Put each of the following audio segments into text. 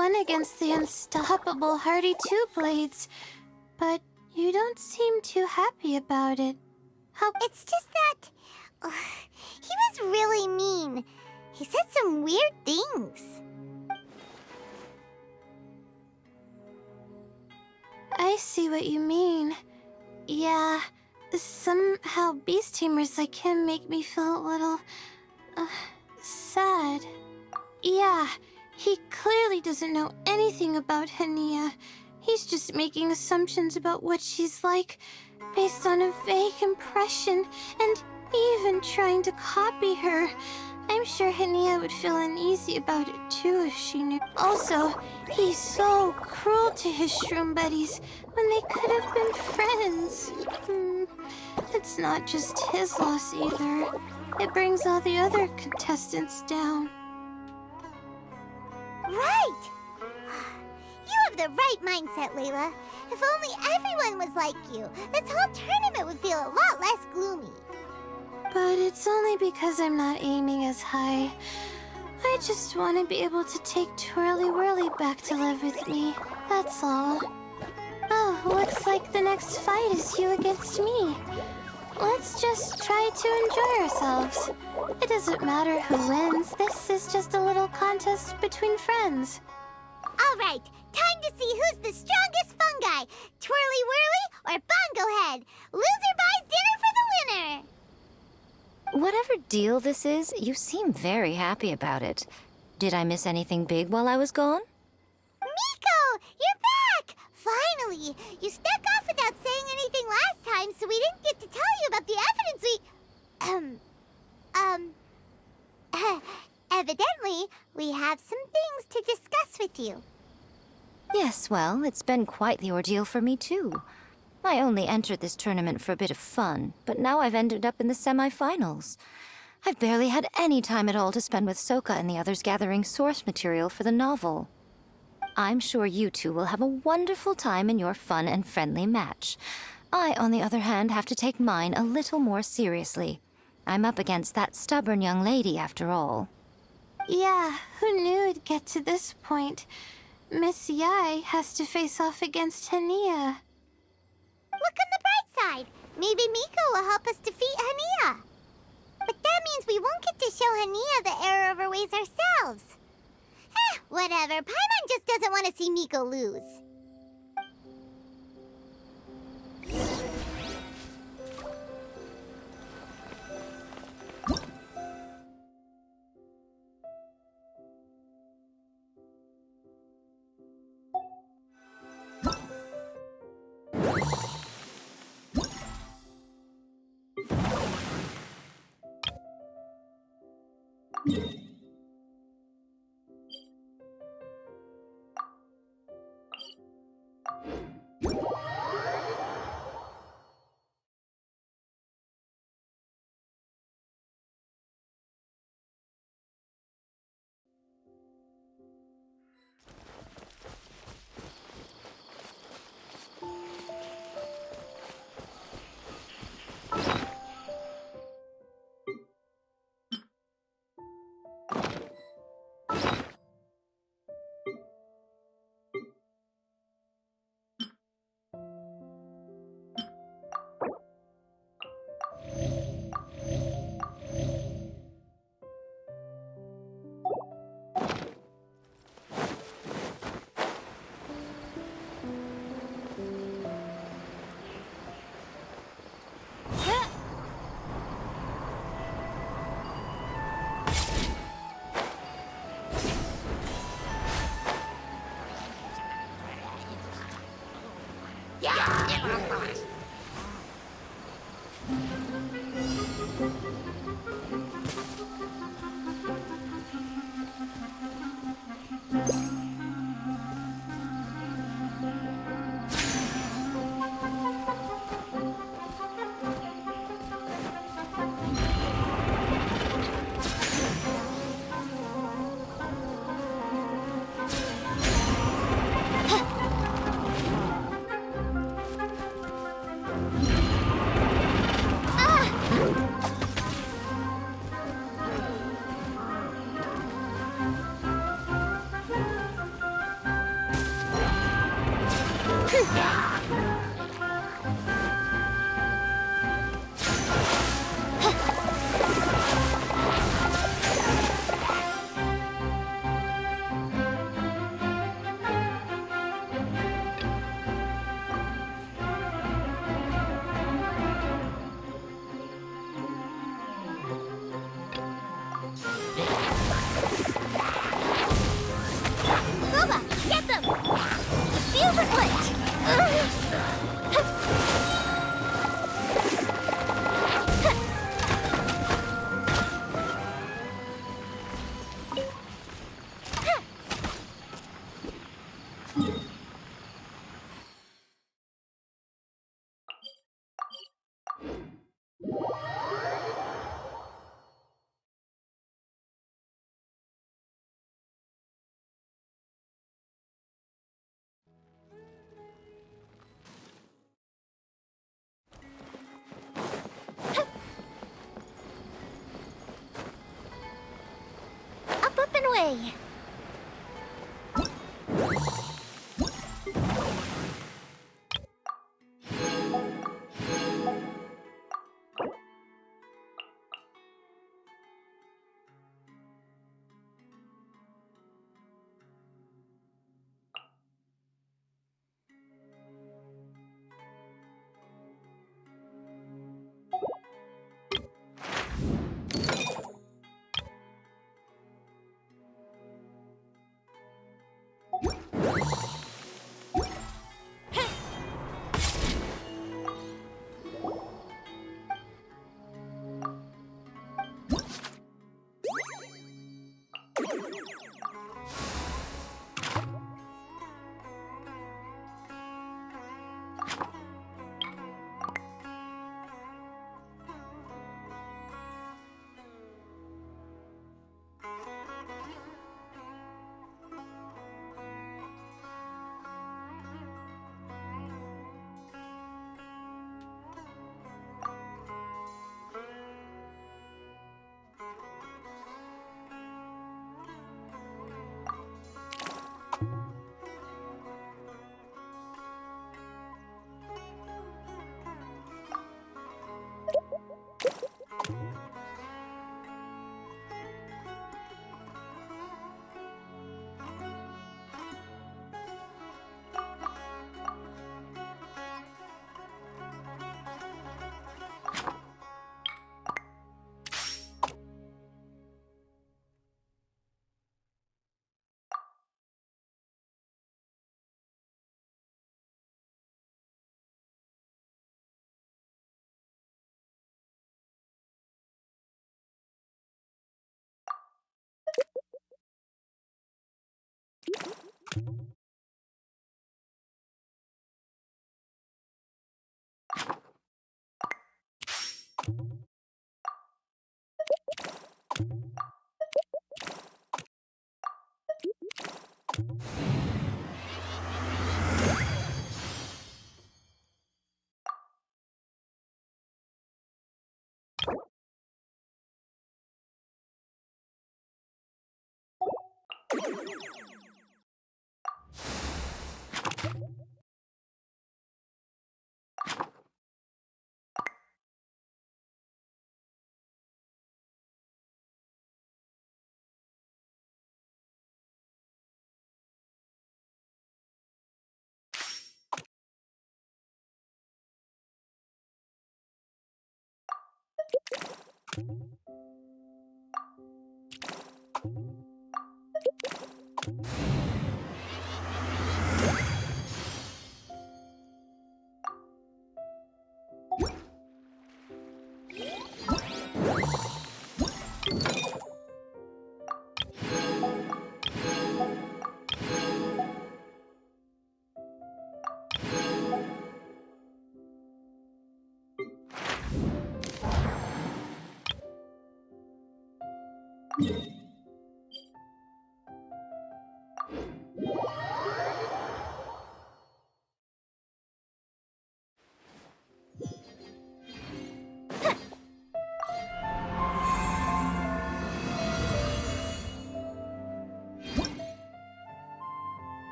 won against the unstoppable Hardy Two-Blades, but you don't seem too happy about it. How— It's just that... he was really mean. He said some weird things. I see what you mean. Yeah, somehow Beast Tamers like him make me feel a little... sad. Yeah, he clearly doesn't know anything about Hania. He's just making assumptions about what she's like, based on a vague impression, and even trying to copy her. I'm sure Hania would feel uneasy about it too if she knew. Also, he's so cruel to his shroom buddies when they could have been friends. It's not just his loss either. It brings all the other contestants down. Right! You have the right mindset, Layla. If only everyone was like you, this whole tournament would feel a lot less gloomy. But it's only because I'm not aiming as high. I just want to be able to take Twirly Whirly back to live with me. That's all. Oh, looks like the next fight is you against me. Let's just try to enjoy ourselves. It doesn't matter who wins. This is just a little contest between friends. All right, time to see who's the strongest fungi. Twirly Whirly or Bongo Head. Loser buys dinner for the winner. Whatever deal this is, you seem very happy about it. Did I miss anything big while I was gone? Miko, you're back! Finally! You snuck off without saying anything last time, so we didn't get to tell you about the evidence evidently, we have some things to discuss with you. Yes, well, it's been quite the ordeal for me too. I only entered this tournament for a bit of fun, but now I've ended up in the semi-finals. I've barely had any time at all to spend with Soka and the others gathering source material for the novel. I'm sure you two will have a wonderful time in your fun and friendly match. I, on the other hand, have to take mine a little more seriously. I'm up against that stubborn young lady, after all. Yeah, who knew it'd get to this point? Miss Yai has to face off against Hania. Look on the bright side. Maybe Miko will help us defeat Hania. But that means we won't get to show Hania the error of her ways ourselves. Whatever. Paimon just doesn't want to see Miko lose. way.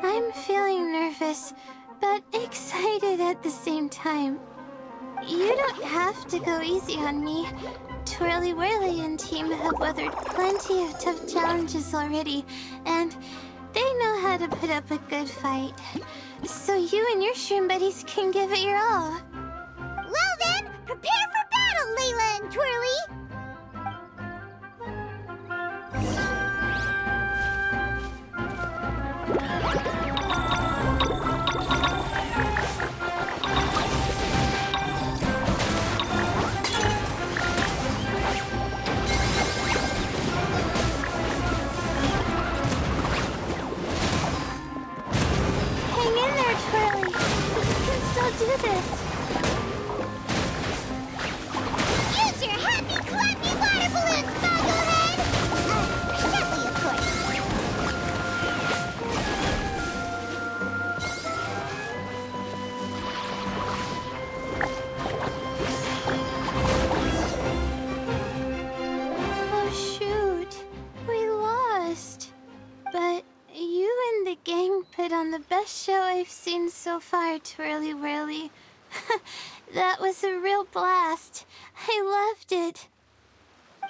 I'm feeling nervous, but excited at the same time. You don't have to go easy on me. Twirly Whirly and team have weathered plenty of tough challenges already, and they know how to put up a good fight. So you and your shroom buddies can give it your all. Well then, prepare for battle, Layla and Twirly! best show I've seen so far, Twirly Whirly. That was a real blast. I loved it.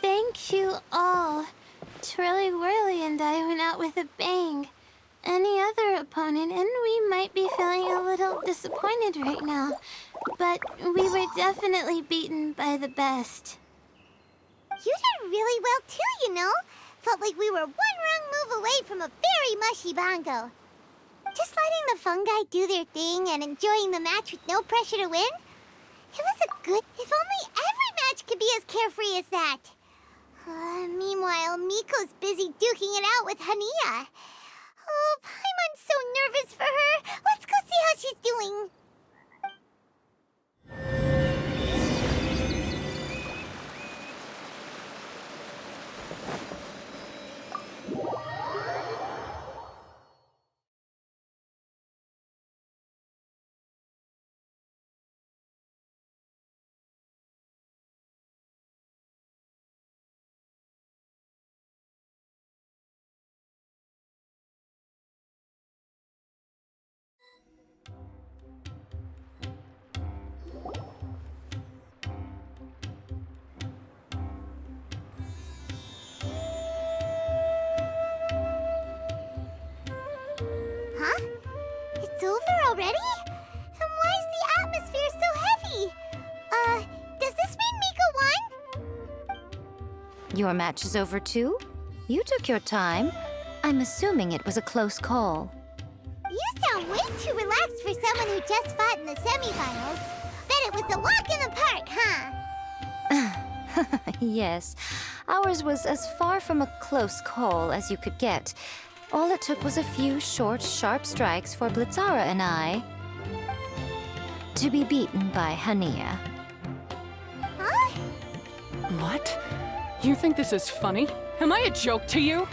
Thank you all. Twirly Whirly and I went out with a bang. Any other opponent, and we might be feeling a little disappointed right now, but we were definitely beaten by the best. You did really well too, you know. Felt like we were one wrong move away from a very mushy bongo. Just letting the fungi do their thing and enjoying the match with no pressure to win? It was a good... If only every match could be as carefree as that. Meanwhile, Miko's busy duking it out with Hania. Oh, Paimon's so nervous for her. Let's go see how she's doing. Huh? It's over already? And why is the atmosphere so heavy? Does this mean Miko won? Your match is over too? You took your time. I'm assuming it was a close call. You sound way too relaxed for someone who just fought in the semifinals. Bet it was a walk in the park, huh? Yes, ours was as far from a close call as you could get. All it took was a few short, sharp strikes for Blitzara and I to be beaten by Hania. Huh? What? You think this is funny? Am I a joke to you?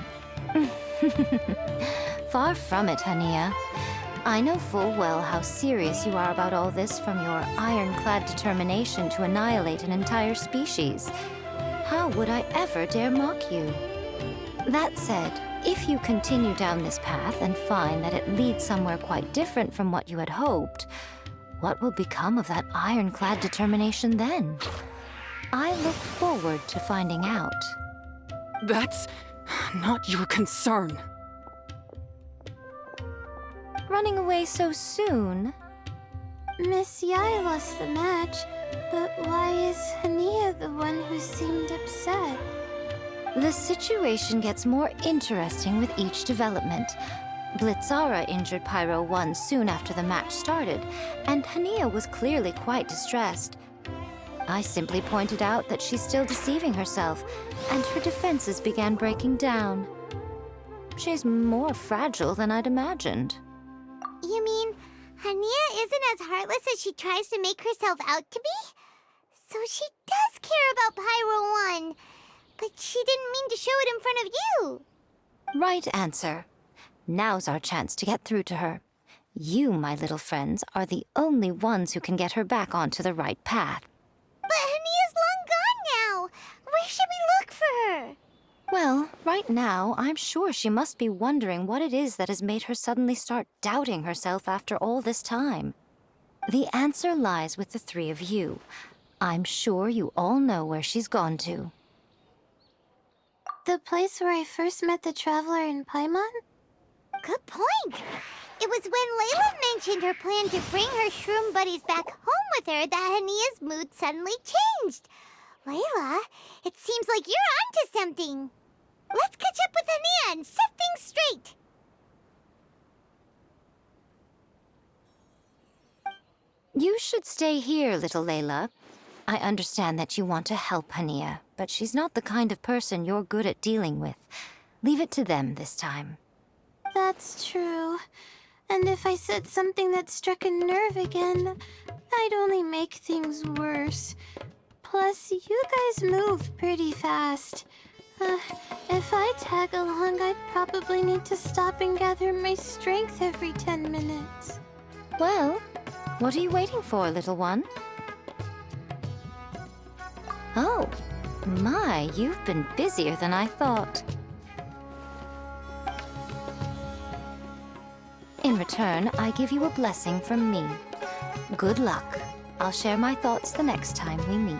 Far from it, Hania. I know full well how serious you are about all this, from your ironclad determination to annihilate an entire species. How would I ever dare mock you? That said, if you continue down this path and find that it leads somewhere quite different from what you had hoped, what will become of that ironclad determination then? I look forward to finding out. That's not your concern. Running away so soon? Miss Yai lost the match, but why is Hania the one who seemed upset? The situation gets more interesting with each development. Blitzara injured Pyro 1 soon after the match started, and Hania was clearly quite distressed. I simply pointed out that she's still deceiving herself, and her defenses began breaking down. She's more fragile than I'd imagined. You mean Hania isn't as heartless as she tries to make herself out to be? So she does care about Pyro 1, but she didn't mean to show it in front of you. Right answer. Now's our chance to get through to her. You, my little friends, are the only ones who can get her back onto the right path. But Hania's long gone now. Where should we look for her? Well, right now, I'm sure she must be wondering what it is that has made her suddenly start doubting herself after all this time. The answer lies with the three of you. I'm sure you all know where she's gone to. The place where I first met the Traveler in Paimon? Good point. It was when Layla mentioned her plan to bring her shroom buddies back home with her that Hania's mood suddenly changed. Layla, it seems like you're onto something. Let's catch up with Hania and set things straight. You should stay here, little Layla. I understand that you want to help Hania, but she's not the kind of person you're good at dealing with. Leave it to them this time. That's true. And if I said something that struck a nerve again, I'd only make things worse. Plus, you guys move pretty fast. If I tag along, I'd probably need to stop and gather my strength every 10 minutes. Well, what are you waiting for, little one? Oh, my, you've been busier than I thought. In return, I give you a blessing from me. Good luck. I'll share my thoughts the next time we meet.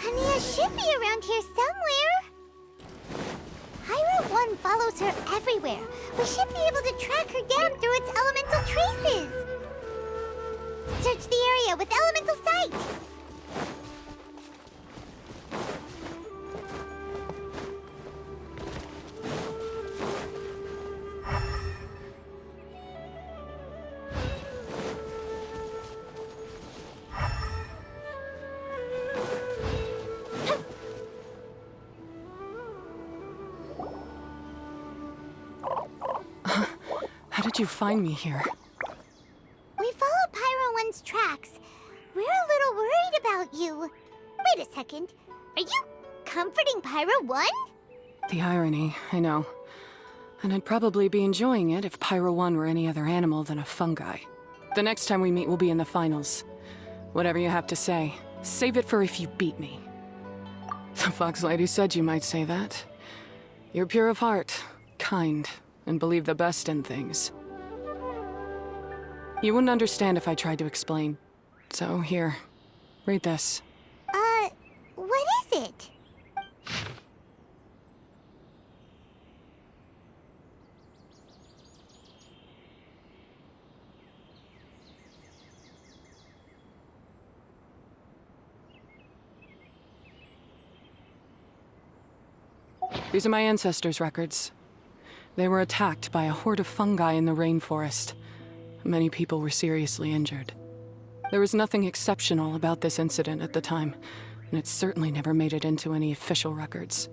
Hania should be around here somewhere. Pyro 1 follows her everywhere. We should be able to track her down through its elemental traces. Search the area with elemental sight. How did you find me here? We followed Pyro 1's tracks. We're a little worried about you. Wait a second. Are you comforting Pyro 1? The irony, I know. And I'd probably be enjoying it if Pyro 1 were any other animal than a fungi. The next time we meet will be in the finals. Whatever you have to say, save it for if you beat me. The Fox Lady said you might say that. You're pure of heart, kind, and believe the best in things. You wouldn't understand if I tried to explain. So here, read this. What is it? These are my ancestors' records. They were attacked by a horde of fungi in the rainforest. Many people were seriously injured. There was nothing exceptional about this incident at the time, and it certainly never made it into any official records.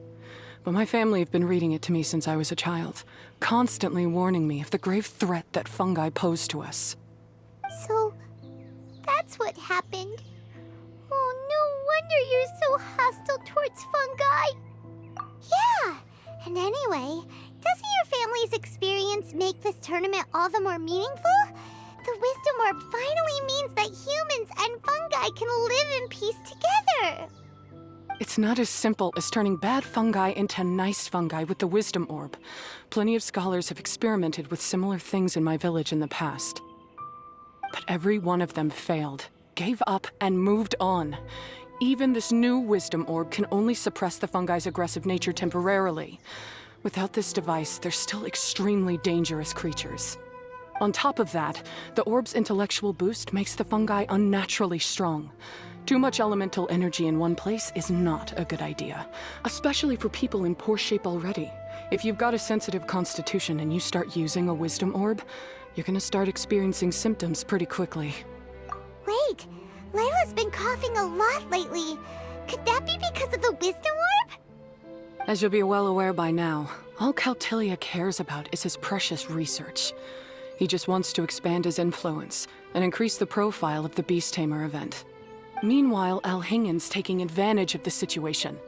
But my family have been reading it to me since I was a child, constantly warning me of the grave threat that fungi pose to us. So, that's what happened. Oh, no wonder you're so hostile towards fungi. Yeah, and anyway, doesn't your family's experience make this tournament all the more meaningful? The Wisdom Orb finally means that humans and fungi can live in peace together. It's not as simple as turning bad fungi into nice fungi with the Wisdom Orb. Plenty of scholars have experimented with similar things in my village in the past. But every one of them failed, gave up, and moved on. Even this new Wisdom Orb can only suppress the fungi's aggressive nature temporarily. Without this device, they're still extremely dangerous creatures. On top of that, the orb's intellectual boost makes the fungi unnaturally strong. Too much elemental energy in one place is not a good idea, especially for people in poor shape already. If you've got a sensitive constitution and you start using a Wisdom Orb, you're gonna start experiencing symptoms pretty quickly. Wait, Layla's been coughing a lot lately. Could that be because of the Wisdom Orb? As you'll be well aware by now, all Caltilia cares about is his precious research. He just wants to expand his influence and increase the profile of the Beast Tamer event. Meanwhile, Alhingen's taking advantage of the situation.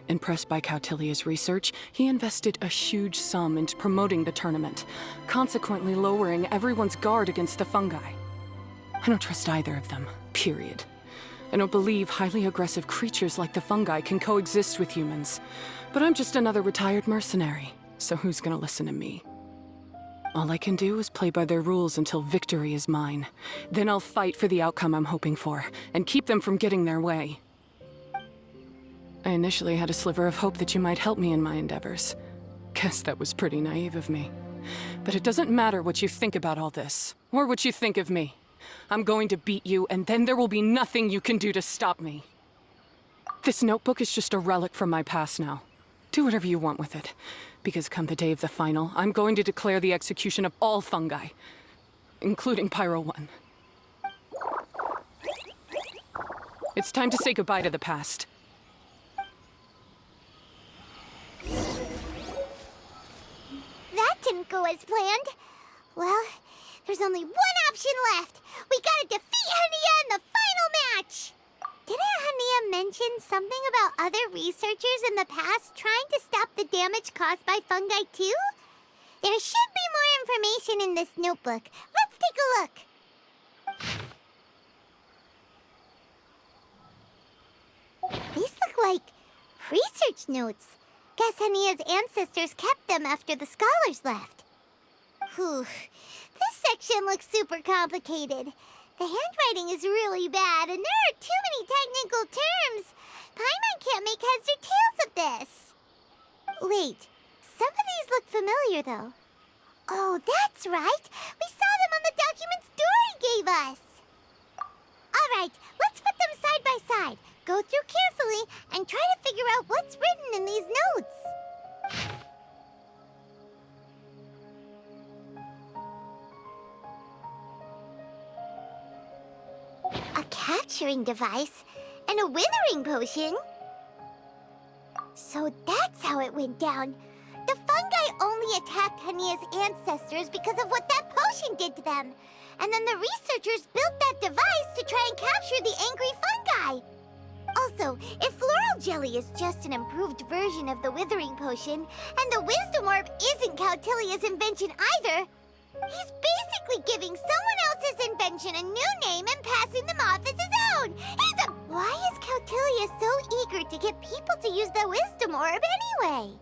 Impressed by Cautilia's research, he invested a huge sum into promoting the tournament, consequently lowering everyone's guard against the fungi. I don't trust either of them, period. I don't believe highly aggressive creatures like the fungi can coexist with humans. But I'm just another retired mercenary, so who's gonna listen to me? All I can do is play by their rules until victory is mine. Then I'll fight for the outcome I'm hoping for, and keep them from getting their way. I initially had a sliver of hope that you might help me in my endeavors. Guess that was pretty naive of me. But it doesn't matter what you think about all this, or what you think of me. I'm going to beat you, and then there will be nothing you can do to stop me. This notebook is just a relic from my past now. Do whatever you want with it, because come the day of the final, I'm going to declare the execution of all fungi, including Pyro 1. It's time to say goodbye to the past. didn't go as planned. Well, there's only one option left. We gotta defeat Hania in the final match. Didn't Hania mention something about other researchers in the past trying to stop the damage caused by fungi too? There should be more information in this notebook. Let's take a look. These look like research notes. Guess Hania's ancestors kept them after the scholars left. Whew. This section looks super complicated. The handwriting is really bad, and there are too many technical terms. Paimon can't make heads or tails of this. Wait, some of these look familiar, though. Oh, that's right. We saw them on the documents Dory gave us. All right, let's put them side by side. Go through carefully and try to figure out what's written in these notes. A capturing device and a withering potion? So that's how it went down. The fungi only attacked Hania's ancestors because of what that potion did to them. And then the researchers built that device to try and capture the angry fungi. Also, if floral jelly is just an improved version of the withering potion, and the wisdom orb isn't Cautilia's invention either, he's basically giving someone else's invention a new name and passing them off as his own. Why is Cautilia so eager to get people to use the wisdom orb anyway?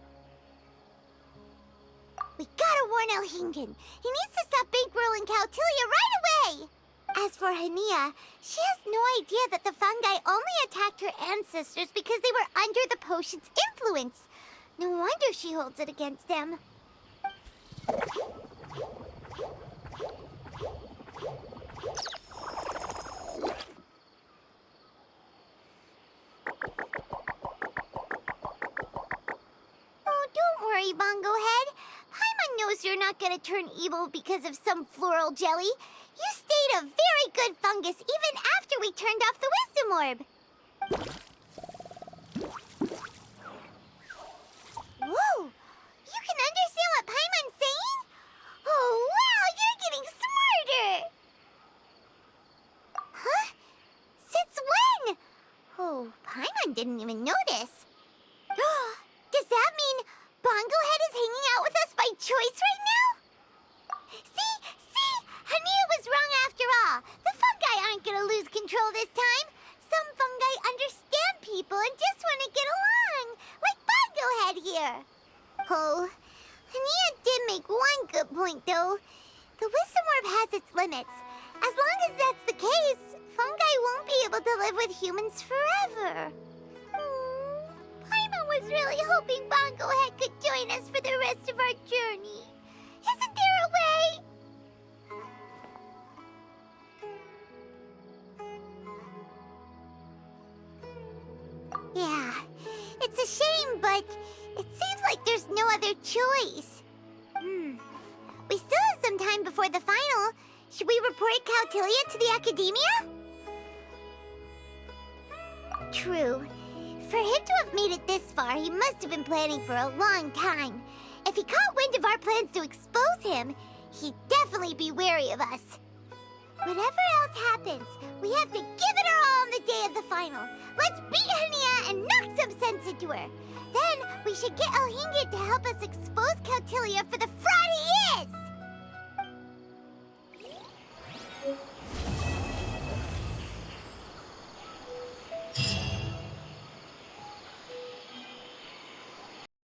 We gotta warn Elhingen. He needs to stop bankrolling Cautilia right away. As for Hania, she has no idea that the fungi only attacked her ancestors because they were under the potion's influence. No wonder she holds it against them. Oh, don't worry, Bongo Head. Paimon knows you're not gonna turn evil because of some floral jelly. You stayed a very good fungus even after we turned off the wisdom orb. Whoa! You can understand what Paimon's saying? Oh, wow! You're getting smarter! Huh? Since when? Oh, Paimon didn't even notice. Does that mean Bongo Head is hanging out with us by choice right now? See? Hania was wrong after all. The fungi aren't gonna lose control this time. Some fungi understand people and just want to get along, like Bongo Head here. Oh, Hania did make one good point, though. The wisdom orb has its limits. As long as that's the case, fungi won't be able to live with humans forever. Paimon was really hoping Bongo Head could join us for the rest of our journey. Isn't there a way? Yeah, it's a shame, but it seems like there's no other choice. We still have some time before the final. Should we report Cautilia to the Academia? True. For him to have made it this far, he must have been planning for a long time. If he caught wind of our plans to expose him, he'd definitely be wary of us. Whatever else happens, we have to give it our all on the day of the final. Let's beat Hania and knock some sense into her. Then we should get Elhingen to help us expose Cautilia for the fraud he is!